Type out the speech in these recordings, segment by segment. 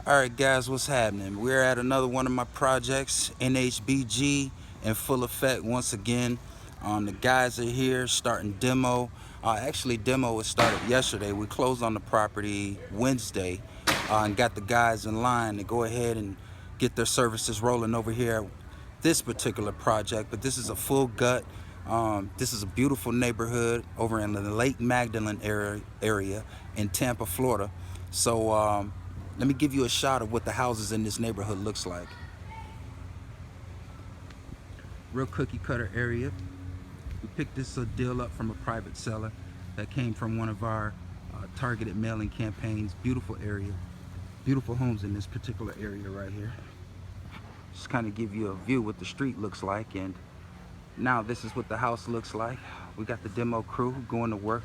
Alright guys, what's happening? We're at another one of my projects, NHBG, in full effect once again. The guys are here starting demo. Actually, demo was started yesterday. We closed on the property Wednesday and got the guys in line to go ahead and get their services rolling over here. This particular project, but this is a full gut. This is a beautiful neighborhood over in the Lake Magdalene area in Tampa, Florida. So let me give you a shot of what the houses in this neighborhood looks like. Real cookie cutter area. We picked this deal up from a private seller that came from one of our targeted mailing campaigns. Beautiful area, beautiful homes in this particular area right here. Just kind of give you a view what the street looks like, and now this is what the house looks like. We got the demo crew going to work.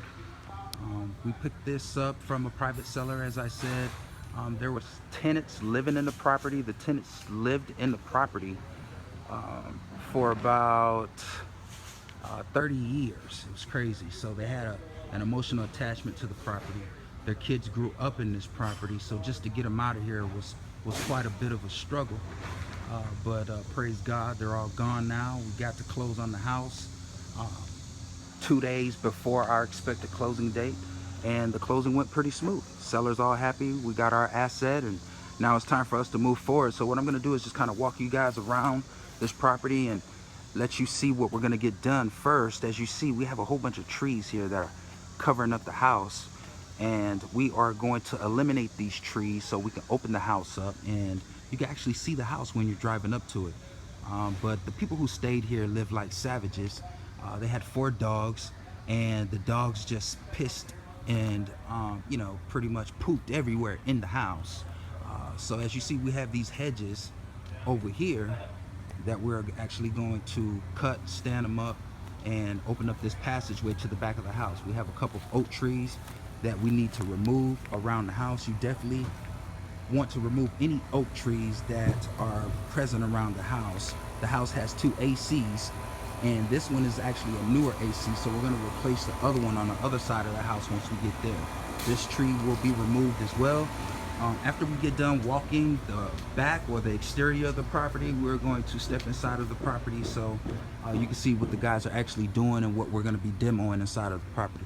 We picked this up from a private seller, as I said. There was tenants living in the property. The tenants lived in the property for about 30 years. It was crazy. So they had an emotional attachment to the property. Their kids grew up in this property, so just to get them out of here was quite a bit of a struggle. But praise God, they're all gone now. We got to close on the house 2 days before our expected closing date, and the closing went pretty smooth. Sellers all happy. We got our asset, and now it's time for us to move forward. So what I'm going to do is just kind of walk you guys around this property and let you see what we're going to get done first. As you see, we have a whole bunch of trees here that are covering up the house, and we are going to eliminate these trees so we can open the house up and you can actually see the house when you're driving up to it. But the people who stayed here lived like savages. They had 4 dogs, and the dogs just pissed and pretty much pooped everywhere in the house. So as you see, we have these hedges over here that we're actually going to cut, stand them up, and open up this passageway to the back of the house. We have a couple of oak trees that we need to remove around the house. You definitely want to remove any oak trees that are present around the house. The house has 2 ACs, and this one is actually a newer AC, so we're going to replace the other one on the other side of the house once we get there. This tree will be removed as well. After we get done walking the back or the exterior of the property, we're going to step inside of the property so you can see what the guys are actually doing and what we're going to be demoing inside of the property.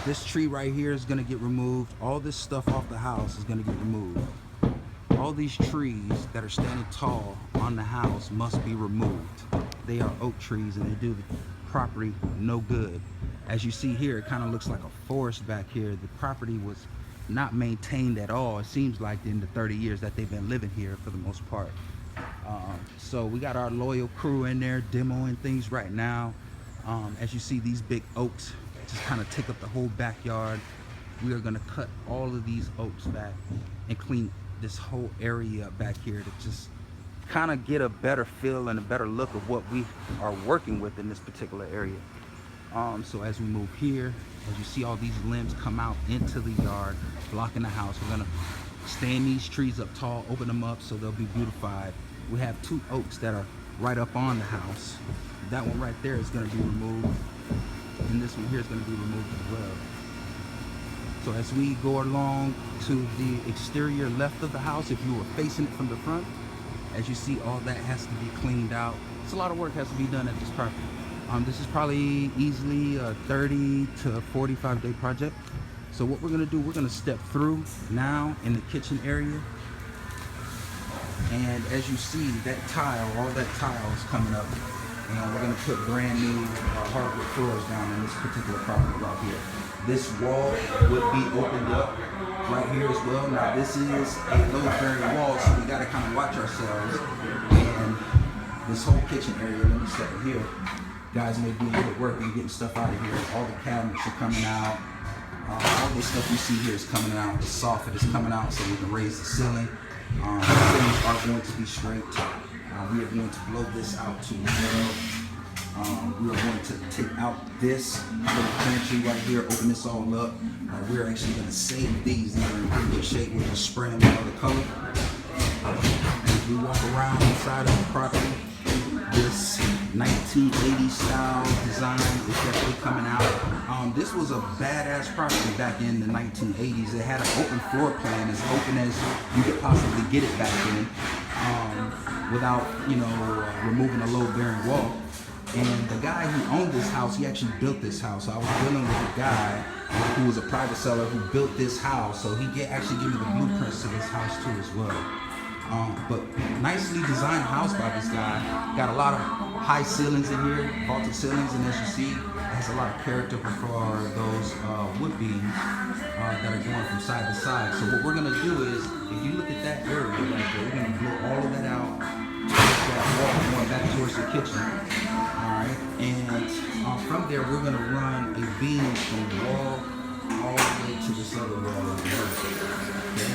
This tree right here is going to get removed. All this stuff off the house is going to get removed. All these trees that are standing tall on the house must be removed. They are oak trees and they do the property no good. As you see here, it kind of looks like a forest back here. The property was not maintained at all. It seems like in the 30 years that they've been living here for the most part. So we got our loyal crew in there demoing things right now. As you see, these big oaks just kind of take up the whole backyard. We are going to cut all of these oaks back and clean this whole area back here to just kind of get a better feel and a better look of what we are working with in this particular area. So as we move here, as you see all these limbs come out into the yard blocking the house, we're going to stand these trees up tall, open them up so they'll be beautified. We have 2 oaks that are right up on the house. That one right there is going to be removed, and this one here is going to be removed as well. So as we go along to the exterior left of the house, if you were facing it from the front, as you see, all that has to be cleaned out. It's a lot of work has to be done at this property. This is probably easily a 30 to 45 day project. So what we're going to do, we're going to step through now in the kitchen area. And as you see, that tile, all that tile is coming up. And we're going to put brand new hardwood floors down in this particular property right here. This wall would be opened up right here as well. Now this is a load-bearing wall, so we got to kind of watch ourselves. And this whole kitchen area, let me step in here. Guys may be a little work and getting stuff out of here. All the cabinets are coming out. All this stuff you see here is coming out. The soffit is coming out so we can raise the ceiling. The ceilings are going to be straight. We are going to blow this out to 0. We are going to take out this little pantry right here, open this all up. We're actually going to save these that are in pretty good shape. We'll just spray them another color. As we walk around inside of the property, this 1980s style design is definitely coming out. This was a badass property back in the 1980s. It had an open floor plan, as open as you could possibly get it back then, without, you know, removing a load-bearing wall. And the guy who owned this house, he actually built this house. So I was dealing with a guy who was a private seller who built this house. So he actually gave me the blueprints to this house too as well. But nicely designed house by this guy. Got a lot of high ceilings in here, vaulted ceilings, and as you see, it has a lot of character for those wood beams that are going from side to side. So what we're gonna do is, if you look at that area right there, we're gonna blow all of that out, that wall going back towards the kitchen. Alright, and from there we're gonna run a beam from the wall all the way to this other wall over here. Okay?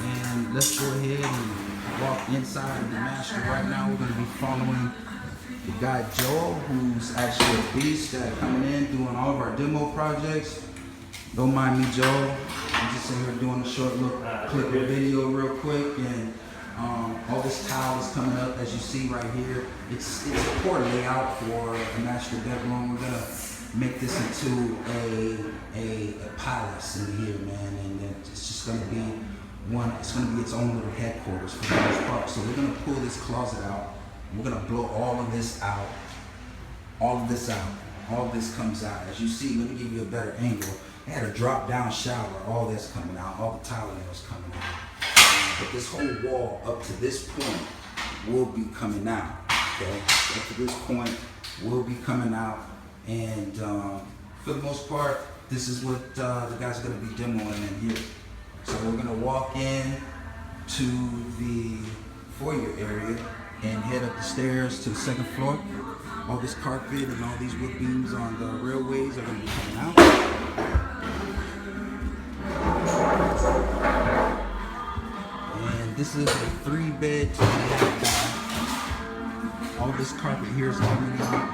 And let's go ahead and walk inside of the master right now. We're gonna be following the guy Joel, who's actually a beast at coming in, doing all of our demo projects. Don't mind me, Joel. I'm just sitting here doing a short little clip of video real quick, and all this tile is coming up, as you see right here. It's a core layout for a master bedroom. We're gonna make this into a palace in here, man, and it's just gonna be it's gonna be its own little headquarters for the most part. So we're gonna pull this closet out. We're gonna blow all of this out. All of this out. All of this comes out. As you see, let me give you a better angle. It had a drop down shower. All this coming out. All the tile nails coming out. But this whole wall up to this point will be coming out. Okay, up to this point will be coming out, and for the most part, this is what the guys are going to be demoing in here. So we're going to walk in to the foyer area and head up the stairs to the second floor. All this carpet and all these wood beams on the railways are going to be coming out. This is a 3-bed, 2-bath bath. All this carpet here is coming out.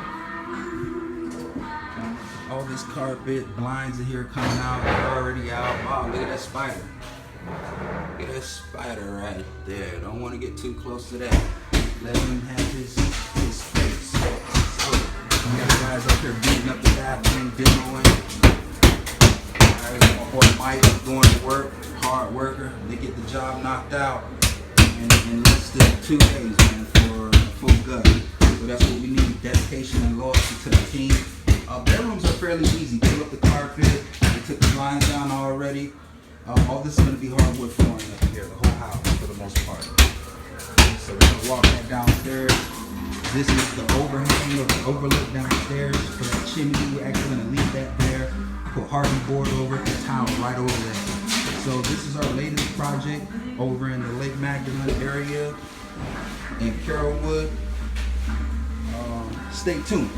All this carpet, blinds in here coming out. They're already out. Wow, look at that spider. Look at that spider right there. Don't want to get too close to that. Let him have his space. So, we got guys up here beating up the bathroom, demoing. Or Mike going to work, hard worker. They get the job knocked out in less than 2 days, man, for full gut. So that's what we need: dedication and loyalty to the team. Bedrooms are fairly easy. Pull up the carpet. They took the blinds down already. All this is going to be hardwood flooring up here, the whole house for the most part. So we're going to walk that downstairs. This is the overhang or the overlook downstairs for that chimney. We're actually going to leave that there. Put hardy board over it, the tile right over there. So this is our latest project over in the Lake Magdalene area in Carrollwood. Stay tuned.